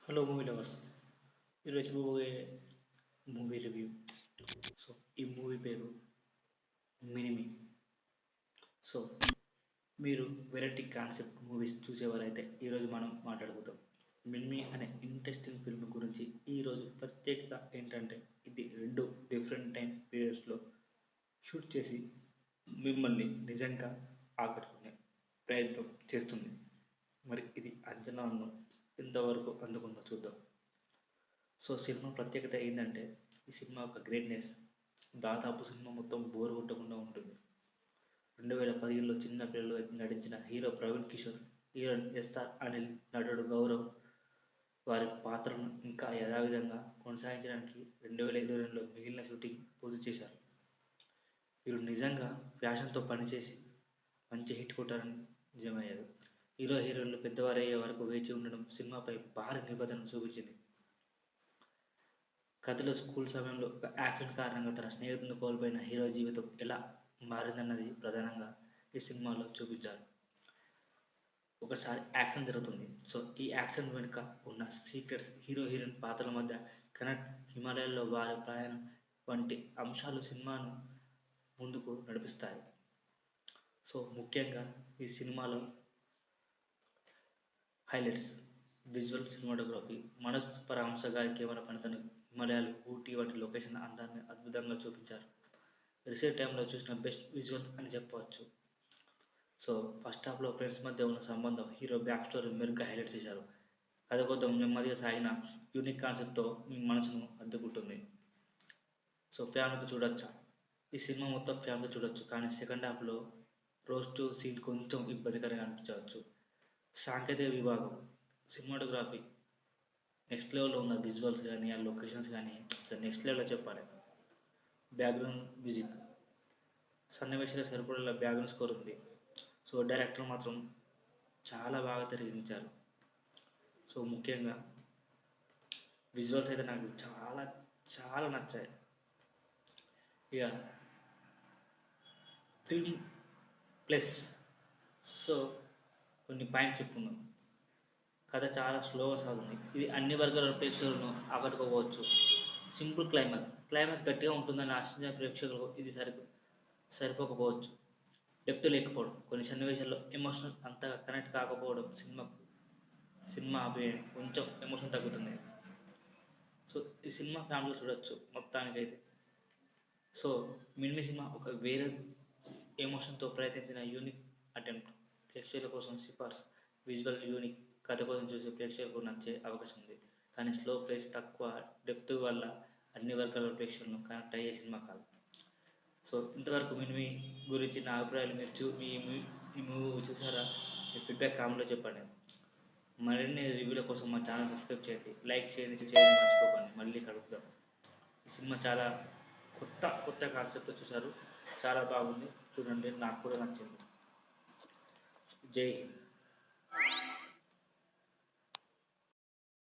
Hello movie lovers, ఈరోజు చెప్పబోయే movie review. So ఈ మూవీ పేరు మినిమి. సో మీరు వెరైటీ కాన్సెప్ట్ మూవీస్ చూసేవారైతే ఈరోజు మనం మాట్లాడుకుందాం. మినిమి అనే ఇంట్రెస్టింగ్ ఫిల్మ్ గురించి. ఈరోజు ప్రత్యేకత ఏంటంటే ఇది రెండు డిఫరెంట్ టైం పీరియడ్స్లో షూట్ చేసి మిమ్మల్ని నిజంగా ఆకట్టుకునే ప్రయత్నం చేస్తుంది. మరి ఇది అంచనాలను ఎంతవరకు అందుకుందో చూద్దాం. సో సినిమా ప్రత్యేకత ఏంటంటే ఈ సినిమా యొక్క గ్రేట్నెస్ దాదాపు సినిమా మొత్తం బోర్ కొట్టకుండా ఉంటుంది. 2015లో చిన్న పిల్లలు నటించిన hero Praveen Kishore, heroine SR Anil, నటుడు గౌరవ్ వారి పాత్రను ఇంకా యథావిధంగా కొనసాగించడానికి 2022లో మిగిలిన షూటింగ్ పూర్తి చేశారు. వీరు నిజంగా ఫ్యాషన్తో పనిచేసి మంచి హిట్ కొట్టారని నిజమయ్యారు. హీరో హీరోయిన్లు పెద్దవారయ్యే వరకు వేచి ఉండడం సినిమాపై భారీ నిబద్ధతను చూపించింది. కథలో స్కూల్ సమయంలో ఒక యాక్సిడెంట్ కారణంగా తన స్నేహితుడిని కోల్పోయిన హీరో జీవితం ఎలా మారిందన్నది ప్రధానంగా ఈ సినిమాలో చూపించారు. ఒకసారి యాక్సిడెంట్ జరుగుతుంది. సో ఈ యాక్సిడెంట్ వెనుక ఉన్న సీక్రెట్స్, హీరో హీరోయిన్ పాత్రల మధ్య కనెక్ట్, హిమాలయాల్లో వారి ప్రయాణం వంటి అంశాలు సినిమాను ముందుకు నడిపిస్తాయి. సో ముఖ్యంగా ఈ సినిమాలో highlights: visual cinematography, Manoj Paramahamsa గారి కెమెరా పనితనం, హిమాలయాలు, ఊటీ వంటి లొకేషన్ అందాన్ని అద్భుతంగా చూపించారు. రీసెంట్ టైంలో చూసిన బెస్ట్ విజువల్స్ అని చెప్పవచ్చు. సో ఫస్ట్ హాఫ్లో ఫ్రెండ్స్ మధ్య ఉన్న సంబంధం, హీరో బ్యాక్ స్టోరీ మెరుగ్గా హైలైట్ చేశారు. కథ కొద్దాం నెమ్మదిగా సాగిన యూనిక్ కాన్సెప్ట్తో మీ మనసును అద్దుకుంటుంది. సో ఫ్యామిలీతో చూడొచ్చా? ఈ సినిమా మొత్తం ఫ్యామిలీతో చూడొచ్చు, కానీ సెకండ్ హాఫ్లో రోస్ట్ సీన్ కొంచెం ఇబ్బందికరంగా అనిపించవచ్చు. సాంకేతిక విభాగం, సినిమాటోగ్రఫీ నెక్స్ట్ లెవెల్లో ఉన్న విజువల్స్ కానీ ఆ లొకేషన్స్ కానీ నెక్స్ట్ లెవెల్లో చెప్పాలి. బ్యాక్గ్రౌండ్ మ్యూజిక్, సన్నివేశాలు సరిపడేలా బ్యాక్గ్రౌండ్ స్కోర్ ఉంది. సో డైరెక్టర్ మాత్రం చాలా బాగా తెరగించారు. సో ముఖ్యంగా విజువల్స్ అయితే నాకు చాలా చాలా నచ్చాయి. ఇక ఫిల్మ్ ప్లస్ సో కొన్ని పాయింట్స్ చెప్పుకుందాం. కథ చాలా స్లోగా సాగుతుంది. ఇది అన్ని వర్గాల ప్రేక్షకులను ఆకట్టుకోవచ్చు. సింపుల్ క్లైమాక్స్ గట్టిగా ఉంటుందని ఆశించిన ప్రేక్షకులకు ఇది సరిపోకపోవచ్చు. డెప్త్ లేకపోవడం, కొన్ని సన్నివేశాల్లో ఎమోషనల్ అంతగా కనెక్ట్ కాకపోవడం సినిమా కొంచెం ఎమోషన్ తగ్గుతుంది. సో ఈ సినిమా ఫ్యామిలీలో చూడొచ్చు మొత్తానికైతే. సో మినిమి సినిమా ఒక వేరే ఎమోషన్తో ప్రయత్నించిన యూనిక్ అటెంప్ట్. ప్రేక్షకుల కోసం సిఫార్సు. విజువల్ యూనిక్, కథ కోసం చూసే ప్రేక్షకులకు నచ్చే అవకాశం ఉంది. కానీ స్లో ప్లేస్, తక్కువ డెప్త్ వల్ల అన్ని వర్గాల ప్రేక్షకులను కనెక్ట్ అయ్యే సినిమా కాదు. సో ఇంతవరకు మినిమి గురించి నా అభిప్రాయాలు మీరు ఈ మూవీ చూసారా? మీ ఫీడ్బ్యాక్ కామెంట్లో చెప్పండి. మరిన్ని రివ్యూల కోసం మా ఛానల్ సబ్స్క్రైబ్ చేయండి, లైక్ చేయండి, మర్చిపోకండి. మళ్ళీ కలుద్దాం. ఈ సినిమా చాలా కొత్త కాన్సెప్ట్తో చూశారు, చాలా బాగుంది, చూడండి. నాకు కూడా నచ్చింది. జై హింద్.